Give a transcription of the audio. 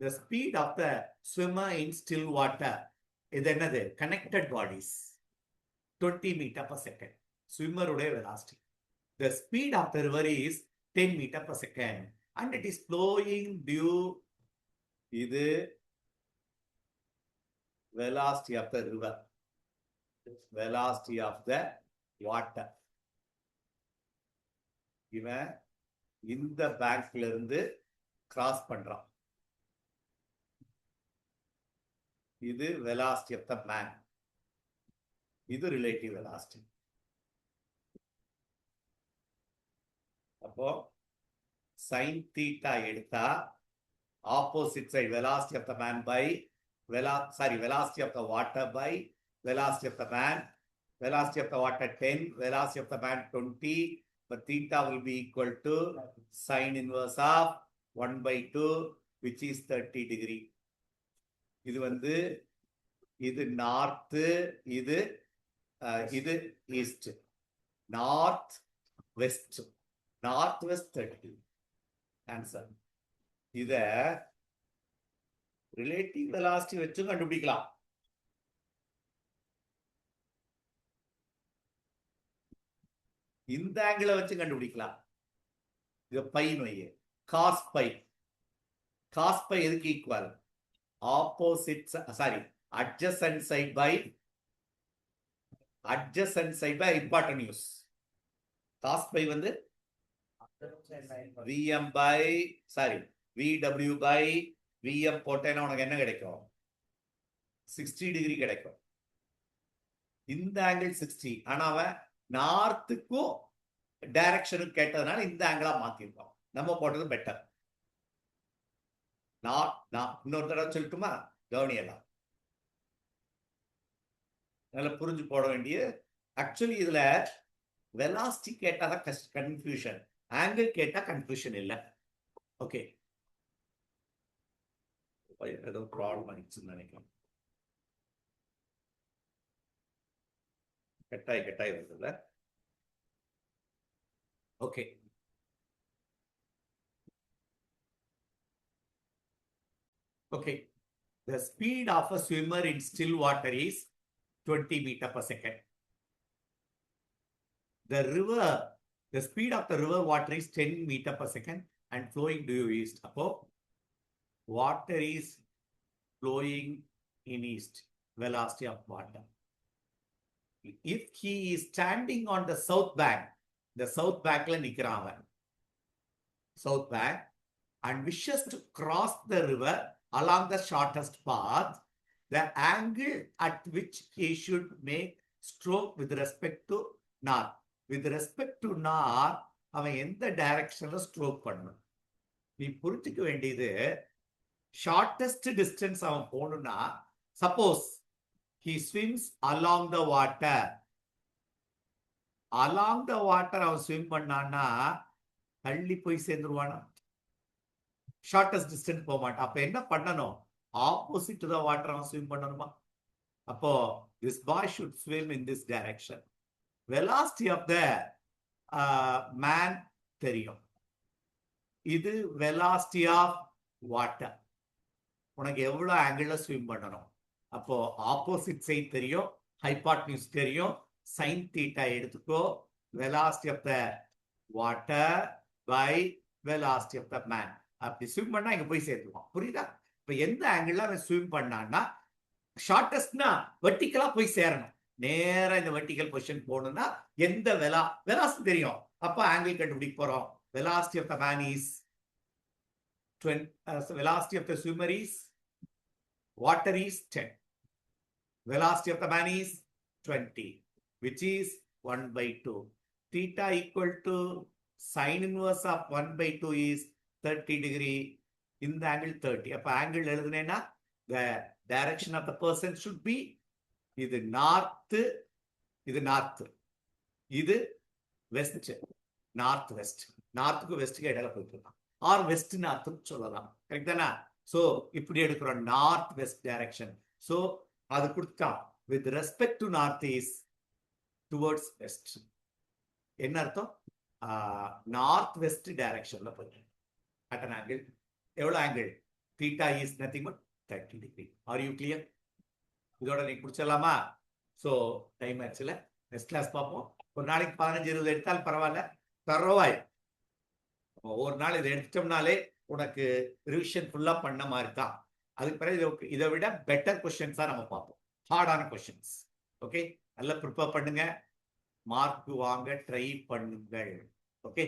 The speed of the swimmer in still water இது என்னது connected bodies 20 meter per second. Swimmer உடைய velocity. The speed of the river is 10 meter per second and it is flowing due இது velocity of the river, velocity of the water. இவன் இந்த பேங்க்ல இருந்து cross பண்றான். இது velocity of the man. இது relative velocity. அப்போ sin theta எடுத்தா opposite side velocity of the man by velocity of the water by velocity of the man. Velocity of the water 10, velocity of the man 20, but theta will be equal to sin inverse of 1 by 2, which is 30 degree. இது வந்து இது north, இது இது east, north west, north west 30 answer. இத relative velocity வச்சு கண்டுபிடிக்கலாம். இந்த ஆங்கிளை வச்சு கண்டுபிடிக்கலாம். இது பை நோய் காஸ் பை. காஸ் பை எதுக்கு equal? Opposite adjacent side by hypotenuse. cos pi வந்து vm by vw by vm போட்டேன்னா உனக்கு என்ன கிடைக்கும்? 60 டிகிரி கிடைக்கும். இந்த ஆங்கிள் 60. ஆனா அவன் நார்த்துக்கும் டைரக்ஷனுக்கு கேட்டதுனால இந்த ஆங்கிளா மாத்திருக்கோம். நம்ம போட்டது பெட்டர். இன்னொரு தடவை சொல்லட்டுமா? கவனியெல்லாம் நல்லா புரிஞ்சு போட வேண்டிய. ஆக்சுவலி இதுல வெலாசிட்டி கேட்டாதான் கன்ஃபியூஷன், ஆங்கிள் கேட்டா கன்ஃபியூஷன் இல்லை. ஓகே, ஏதோ ப்ராப்ளம் ஆயிடுச்சுன்னு நினைக்கிறேன். கட்டாய் வருதுல்ல. Okay, okay, the speed of a swimmer in still water is 20 meter per second. The speed of the river water is 10 meter per second and flowing due east. Appo water is flowing in east, velocity of water. If he is standing on the south bank la nikran, south bank, and wishes to cross the river along the shortest path, the angle at which he should make stroke with respect to north. With respect to north, அவன் எந்த டைரக்ஷன்ல stroke பண்ணணும்? நீ புரிஞ்சுக்க வேண்டியது, shortest distance அவன் போகணும்னா, suppose he swims along the water, அவன் ஸ்விம் பண்ணான்னா தள்ளி போய் சேர்ந்துருவானா? ஷார்டஸ்ட் டிஸ்டன்ஸ் போக மாட்டான். அப்ப என்ன பண்ணணும்? ஆப்போசிட் டு த வாட்டர் அவன் ஸ்விம் பண்ணணுமா? அப்போ this boy should swim in this direction. velocity of the man தெரியும். இது velocity of water. உனக்கு எவ்வளவு ஆங்கிள் ஸ்விம் பண்ணணும்? அப்போ ஆப்போசிட் சைட் தெரியும், ஹைபாட்னியூஸ் தெரியும், sin theta எடுத்துக்கோ. velocity of the water by velocity of the man. அப்படி ஸ்விம் பண்ணா இங்க போய் சேர்த்துவான். புரியுதா? இப்ப எந்த ஆங்கிள் அவன் ஸ்விம் பண்ணான்னா, ஷார்டஸ்ட்னா வெர்டிகலா போய் சேரணும். நேரா இந்த வெர்டிகல் பொசிஷன் போகணும்னா எந்த வெலாசிட்டி தெரியும். அப்ப ஆங்கிள் கண்டுபிடிக்க போறோம். velocity of the man is 20, velocity of the swimmer is water is 10. Velocity of the man is 20, which is 1 by 2. Theta equal to sin inverse of 1 by 2 is 30 degree. இந்த angle 30. அப்ப angle எழுதுனேன்னா the direction of the person should be இது north, இது north, இது west, north west. நார்த்துக்கு வெஸ்ட்டுக்கு இடையில போயிட்டு R west நார்த்துன்னு சொல்லலாம். Correct தானே? So இப்படி எடுக்கிறோம், நார்த் வெஸ்ட் டைரக்ஷன். சோ அது கொடுத்தா with respect to north is towards west. என்ன அர்த்தம்? நார்த் வெஸ்ட் டைரக்ஷன்ல போயிட்டு அட் அன் ஆங்கிள். எவ்வளவு angle? theta is nothing but 30 degree. Are you clear? இதோட நீ குடிச்சிடலாமா? ஸோ டைம் ஆச்சுல, நெக்ஸ்ட் கிளாஸ் பார்ப்போம். ஒரு நாளைக்கு 15-20 எடுத்தால் பரவாயில்ல, தரவாய் ஒரு நாள் இதை எடுத்துட்டோம்னாலே உனக்கு ரிவிஷன் ஃபுல்லா பண்ண மாதிரி தான். அதுக்கு பிறகு இதை விட பெட்டர் கொஸ்டின்ஸ் தான் நம்ம பார்ப்போம், ஹார்டான கொஸ்டின்ஸ். ஓகே, நல்லா ப்ரிப்பேர் பண்ணுங்க, மார்க் வாங்க ட்ரை பண்ணுங்கள். ஓகே.